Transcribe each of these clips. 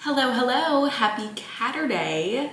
Hello, hello, happy Catterday.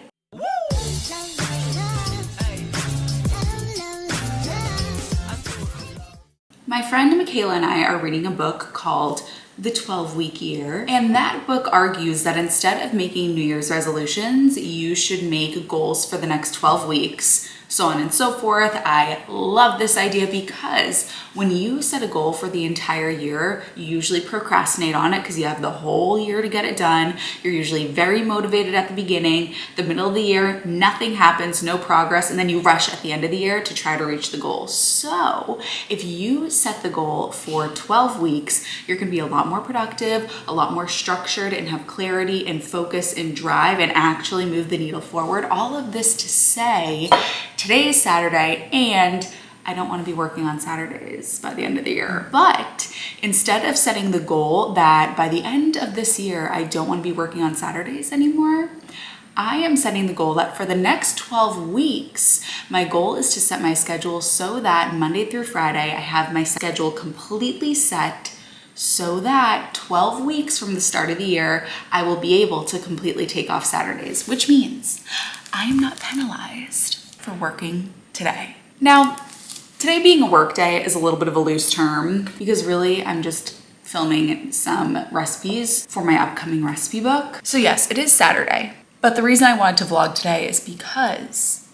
My friend Michaela and I are reading a book called The 12-Week Year, and that book argues that instead of making New Year's resolutions, you should make goals for the next 12 weeks, so on and so forth. I love this idea because when you set a goal for the entire year, you usually procrastinate on it because you have the whole year to get it done. You're usually very motivated at the beginning. The middle of the year, nothing happens, no progress, and then you rush at the end of the year to try to reach the goal. So if you set the goal for 12 weeks, you're gonna be a lot more productive, a lot more structured, and have clarity and focus and drive and actually move the needle forward. All of this to say, today is Saturday and I don't want to be working on Saturdays by the end of the year. But instead of setting the goal that by the end of this year, I don't want to be working on Saturdays anymore, I am setting the goal that for the next 12 weeks, my goal is to set my schedule so that Monday through Friday, I have my schedule completely set so that 12 weeks from the start of the year, I will be able to completely take off Saturdays, which means I am not penalized for working today. Now, today being a work day is a little bit of a loose term because really I'm just filming some recipes for my upcoming recipe book. So yes, it is Saturday, but the reason I wanted to vlog today is because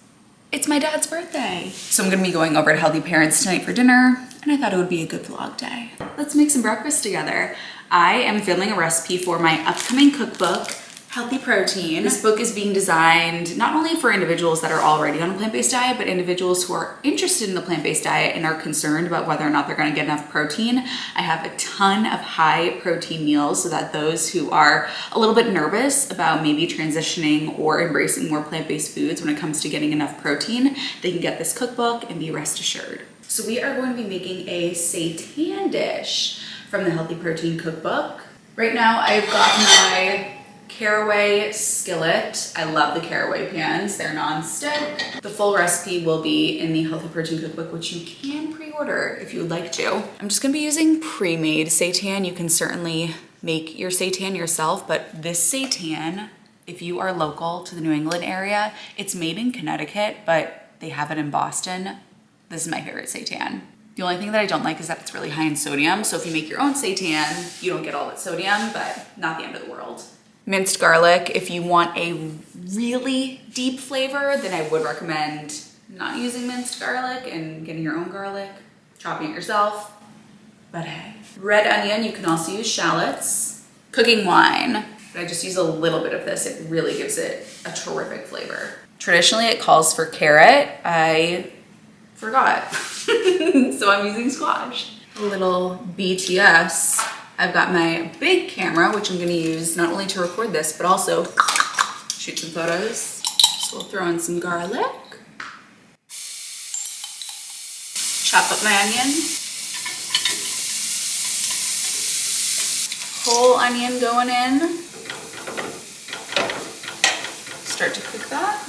it's my dad's birthday. So I'm gonna be going over to Healthy Parents tonight for dinner, and I thought it would be a good vlog day. Let's make some breakfast together. I am filming a recipe for my upcoming cookbook, Healthy Protein. This book is being designed not only for individuals that are already on a plant-based diet, but individuals who are interested in the plant-based diet and are concerned about whether or not they're gonna get enough protein. I have a ton of high protein meals so that those who are a little bit nervous about maybe transitioning or embracing more plant-based foods when it comes to getting enough protein, they can get this cookbook and be rest assured. So we are going to be making a seitan dish from the Healthy Protein cookbook. Right now I've got my caraway skillet. I love the caraway pans, they're non-stick. The full recipe will be in the Healthy Protein cookbook, which you can pre-order if you would like to. I'm just gonna be using pre-made seitan. You can certainly make your seitan yourself, but this seitan, if you are local to the New England area, it's made in Connecticut, but they have it in Boston. This is my favorite seitan. The only thing that I don't like is that it's really high in sodium, so if you make your own seitan, you don't get all that sodium, but not the end of the world. Minced garlic, if you want a really deep flavor, then I would recommend not using minced garlic and getting your own garlic, chopping it yourself, but hey. Red onion, you can also use shallots. Cooking wine, but I just use a little bit of this. It really gives it a terrific flavor. Traditionally, it calls for carrot. I forgot, so I'm using squash. A little BTS. I've got my big camera, which I'm gonna use not only to record this, but also shoot some photos. So we'll throw in some garlic. Chop up my onion. Whole onion going in. Start to cook that.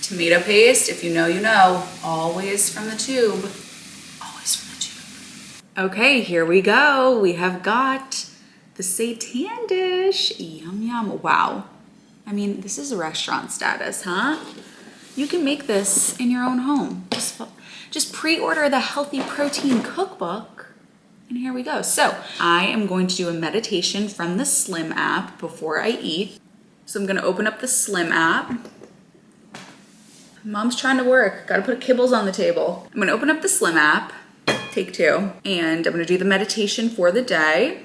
Tomato paste, if you know, you know, always from the tube. Okay, here we go. We have got the seitan dish. Yum, yum. Wow. I mean, this is restaurant status, huh? You can make this in your own home. Just pre-order the Healthy Protein cookbook, and here we go. So I am going to do a meditation from the Slim app before I eat. So I'm gonna open up the Slim app. Mom's trying to work. Gotta put kibbles on the table. I'm gonna open up the Slim app. Take two. And I'm gonna do the meditation for the day.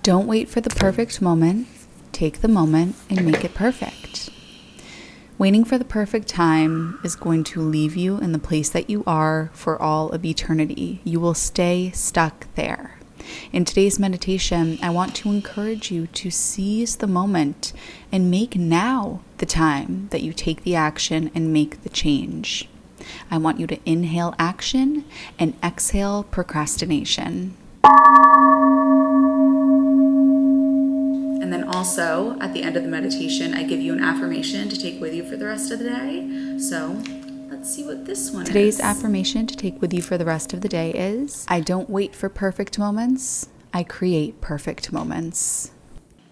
Don't wait for the perfect moment. Take the moment and make it perfect. Waiting for the perfect time is going to leave you in the place that you are for all of eternity. You will stay stuck there. In today's meditation, I want to encourage you to seize the moment and make now the time that you take the action and make the change. I want you to inhale action and exhale procrastination. And then also, at the end of the meditation, I give you an affirmation to take with you for the rest of the day. So let's see what this one is. Today's affirmation to take with you for the rest of the day is, I don't wait for perfect moments. I create perfect moments.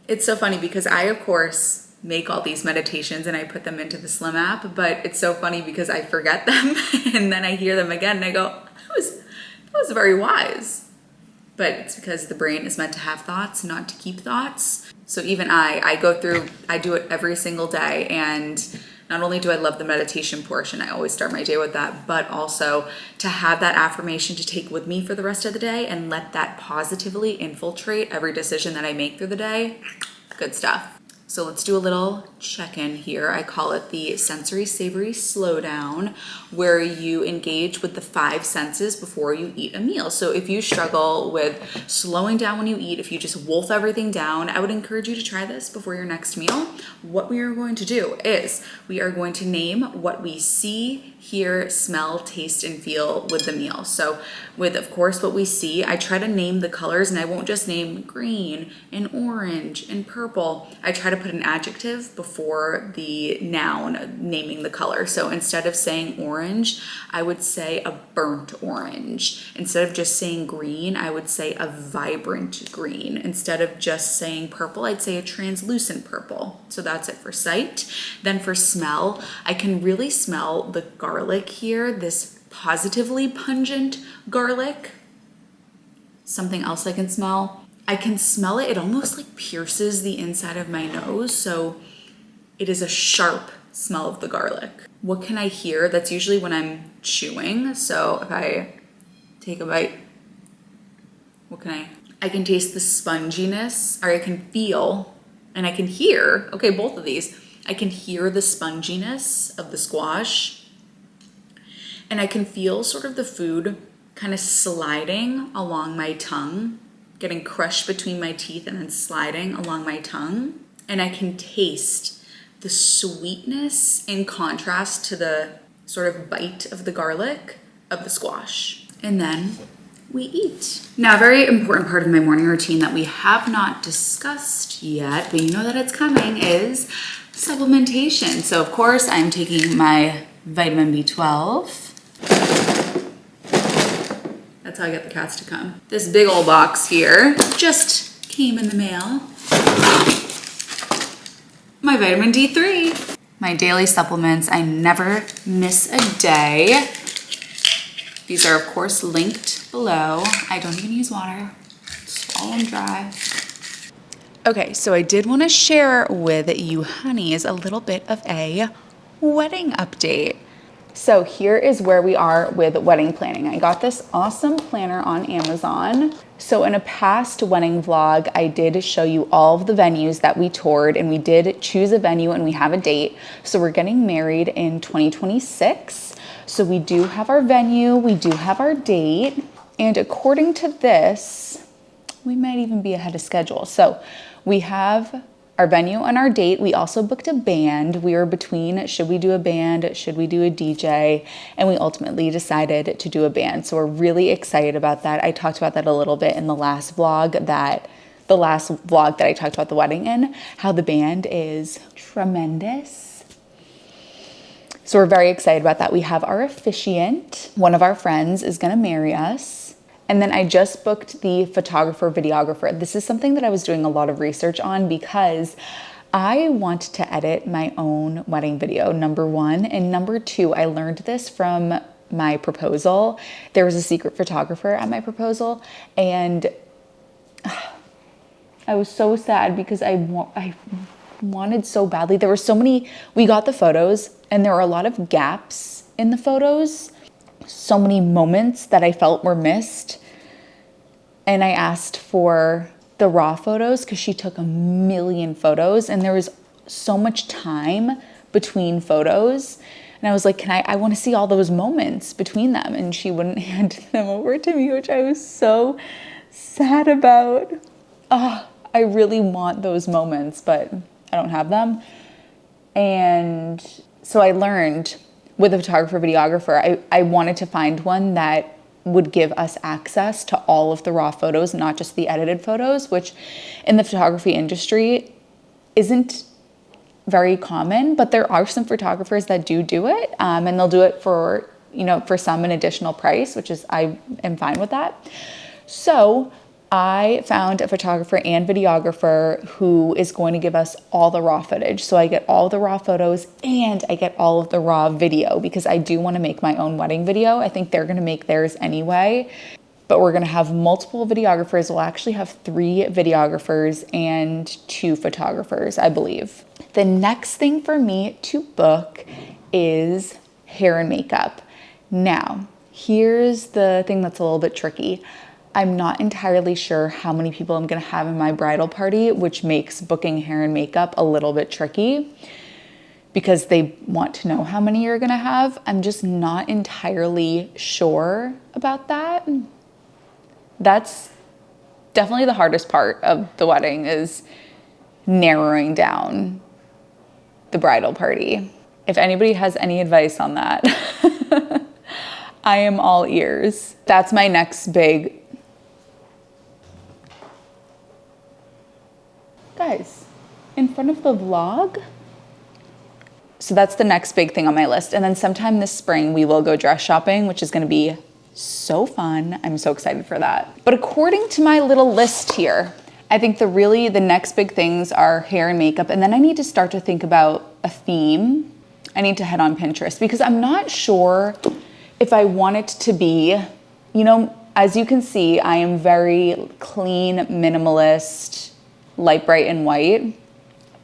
It's so funny because I, of course, make all these meditations and I put them into the Slim app, but it's so funny because I forget them and then I hear them again and I go, that was very wise. But it's because the brain is meant to have thoughts, not to keep thoughts. So even I do it every single day, and not only do I love the meditation portion, I always start my day with that, but also to have that affirmation to take with me for the rest of the day and let that positively infiltrate every decision that I make through the day. Good stuff. So let's do a little check-in here. I call it the sensory savory slowdown, where you engage with the 5 senses before you eat a meal. So if you struggle with slowing down when you eat, if you just wolf everything down, I would encourage you to try this before your next meal. What we are going to do is we are going to name what we see, hear, smell, taste, and feel with the meal. So with, of course, what we see, I try to name the colors, and I won't just name green and orange and purple. I try to put an adjective before the noun naming the color. So instead of saying orange, I would say a burnt orange. Instead of just saying green, I would say a vibrant green. Instead of just saying purple, I'd say a translucent purple. So that's it for sight. Then for smell, I can really smell the garlic here, this positively pungent garlic. Something else I can smell, I can smell it. It almost like pierces the inside of my nose. So it is a sharp smell of the garlic. What can I hear? That's usually when I'm chewing. So if I take a bite, I can taste the sponginess, or I can feel, and I can hear, okay, both of these. I can hear the sponginess of the squash, and I can feel sort of the food kind of sliding along my tongue, getting crushed between my teeth and then sliding along my tongue. And I can taste the sweetness in contrast to the sort of bite of the garlic of the squash. And then we eat. Now, a very important part of my morning routine that we have not discussed yet, but you know that it's coming, is supplementation. So of course I'm taking my vitamin B12. That's how I get the cats to come. This big old box here just came in the mail. My vitamin D3. My daily supplements, I never miss a day. These are of course linked below. I don't even use water. Swallow them dry. Okay, so I did want to share with you honeys a little bit of a wedding update. So here is where we are with wedding planning. I got this awesome planner on Amazon. So in a past wedding vlog, I did show you all of the venues that we toured, and we did choose a venue and we have a date. So we're getting married in 2026. So we do have our venue, we do have our date, and according to this, we might even be ahead of schedule. So we have our venue and our date. We also booked a band. We were between, should we do a band? Should we do a DJ? And we ultimately decided to do a band. So we're really excited about that. I talked about that a little bit in the last vlog that I talked about the wedding in, how the band is tremendous. So we're very excited about that. We have our officiant. One of our friends is gonna marry us. And then I just booked the photographer, videographer. This is something that I was doing a lot of research on because I want to edit my own wedding video, number one. And number two, I learned this from my proposal. There was a secret photographer at my proposal, and I was so sad because I wanted so badly. There were so many, we got the photos and there were a lot of gaps in the photos. So many moments that I felt were missed. And I asked for the raw photos because she took a million photos and there was so much time between photos. And I was like, I want to see all those moments between them. And she wouldn't hand them over to me, which I was so sad about. I really want those moments, but I don't have them. And so I learned with a photographer, videographer, I wanted to find one that would give us access to all of the raw photos, not just the edited photos, which in the photography industry isn't very common, but there are some photographers that do it, and they'll do it for some an additional price, which is, I am fine with that. So I found a photographer and videographer who is going to give us all the raw footage. So I get all the raw photos and I get all of the raw video because I do want to make my own wedding video. I think they're going to make theirs anyway, but we're going to have multiple videographers. We'll actually have 3 videographers and 2 photographers, I believe. The next thing for me to book is hair and makeup. Now, here's the thing that's a little bit tricky. I'm not entirely sure how many people I'm gonna have in my bridal party, which makes booking hair and makeup a little bit tricky because they want to know how many you're gonna have. I'm just not entirely sure about that. That's definitely the hardest part of the wedding, is narrowing down the bridal party. If anybody has any advice on that, I am all ears. That's my next big... Guys, in front of the vlog? So that's the next big thing on my list. And then sometime this spring, we will go dress shopping, which is gonna be so fun. I'm so excited for that. But according to my little list here, I think the next big things are hair and makeup. And then I need to start to think about a theme. I need to head on Pinterest because I'm not sure if I want it to be, you know, as you can see, I am very clean, minimalist, light, bright, and white.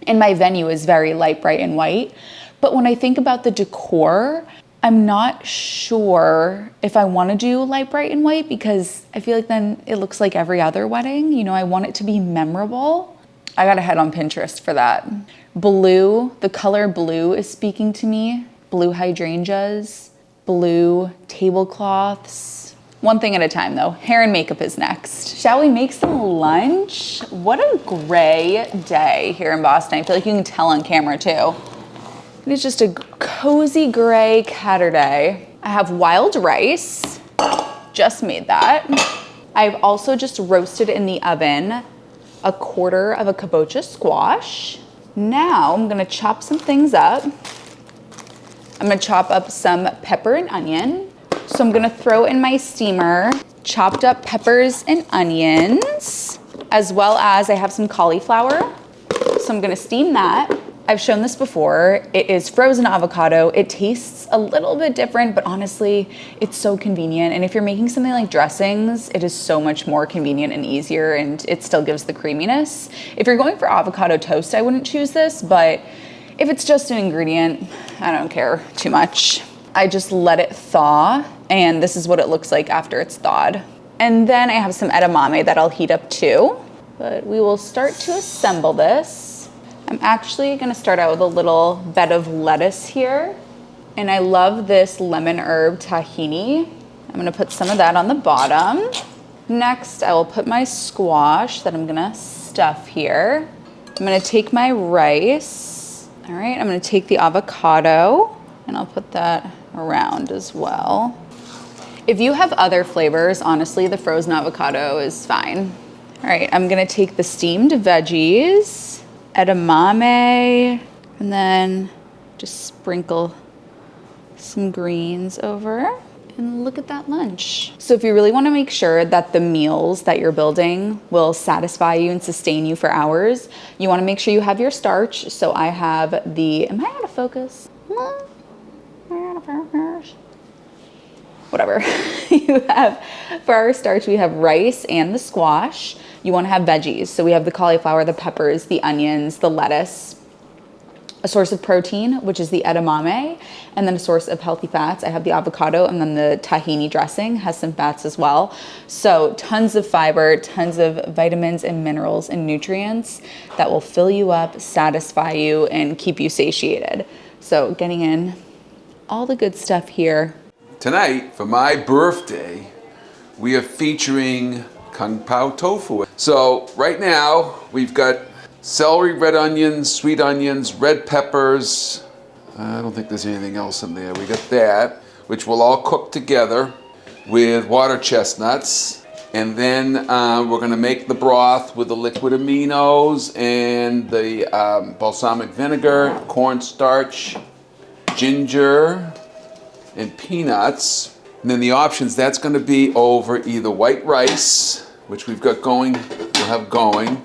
And my venue is very light, bright, and white. But when I think about the decor, I'm not sure if I want to do light, bright, and white because I feel like then it looks like every other wedding. You know, I want it to be memorable. I gotta head on Pinterest for that. Blue, the color blue is speaking to me. Blue hydrangeas, blue tablecloths. One thing at a time though. Hair and makeup is next. Shall we make some lunch? What a gray day here in Boston. I feel like you can tell on camera too. It is just a cozy gray catter day. I have wild rice, just made that. I've also just roasted in the oven a quarter of a kabocha squash. Now I'm gonna chop some things up. I'm gonna chop up some pepper and onion. So I'm gonna throw in my steamer chopped up peppers and onions, as well as I have some cauliflower. So I'm gonna steam that. I've shown this before. It is frozen avocado. It tastes a little bit different, but honestly, it's so convenient. And if you're making something like dressings, it is so much more convenient and easier, and it still gives the creaminess. If you're going for avocado toast, I wouldn't choose this, but if it's just an ingredient, I don't care too much. I just let it thaw, and this is what it looks like after it's thawed. And then I have some edamame that I'll heat up too, but we will start to assemble this. I'm actually gonna start out with a little bed of lettuce here, and I love this lemon herb tahini. I'm gonna put some of that on the bottom. Next, I will put my squash that I'm gonna stuff here. I'm gonna take my rice. All right, I'm gonna take the avocado, and I'll put that around as well. If you have other flavors, honestly, the frozen avocado is fine. All right, I'm gonna take the steamed veggies, edamame, and then just sprinkle some greens over. And look at that lunch. So if you really wanna make sure that the meals that you're building will satisfy you and sustain you for hours, you wanna make sure you have your starch. So I have am I out of focus? Whatever. You have, for our starch, we have rice and the squash. You want to have veggies. So we have the cauliflower, the peppers, the onions, the lettuce, a source of protein, which is the edamame, and then a source of healthy fats. I have the avocado, and then the tahini dressing has some fats as well. So tons of fiber, tons of vitamins and minerals and nutrients that will fill you up, satisfy you, and keep you satiated. So getting in all the good stuff here. Tonight, for my birthday, we are featuring kung pao tofu. So right now, we've got celery, red onions, sweet onions, red peppers. I don't think there's anything else in there. We got that, which will all cook together with water chestnuts. And then we're gonna make the broth with the liquid aminos and the balsamic vinegar, cornstarch, ginger, and peanuts. And then the options, that's gonna be over either white rice which we've got going, we'll have going,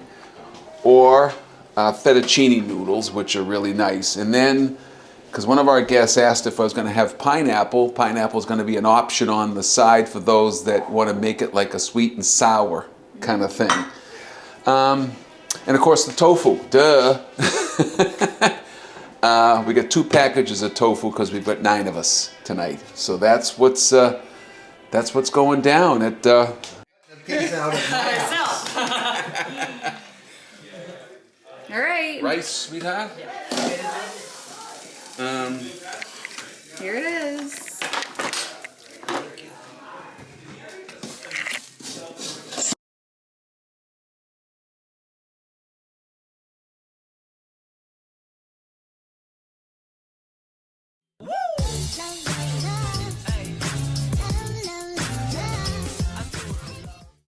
or fettuccine noodles, which are really nice. And then, because one of our guests asked if I was going to have pineapple, pineapple is going to be an option on the side for those that want to make it like a sweet and sour kind of thing. And of course the tofu, duh. We got 2 packages of tofu because we've got 9 of us tonight. So that's what's going down at. The pig's out of my house. All right. Rice, sweetheart. Here it is.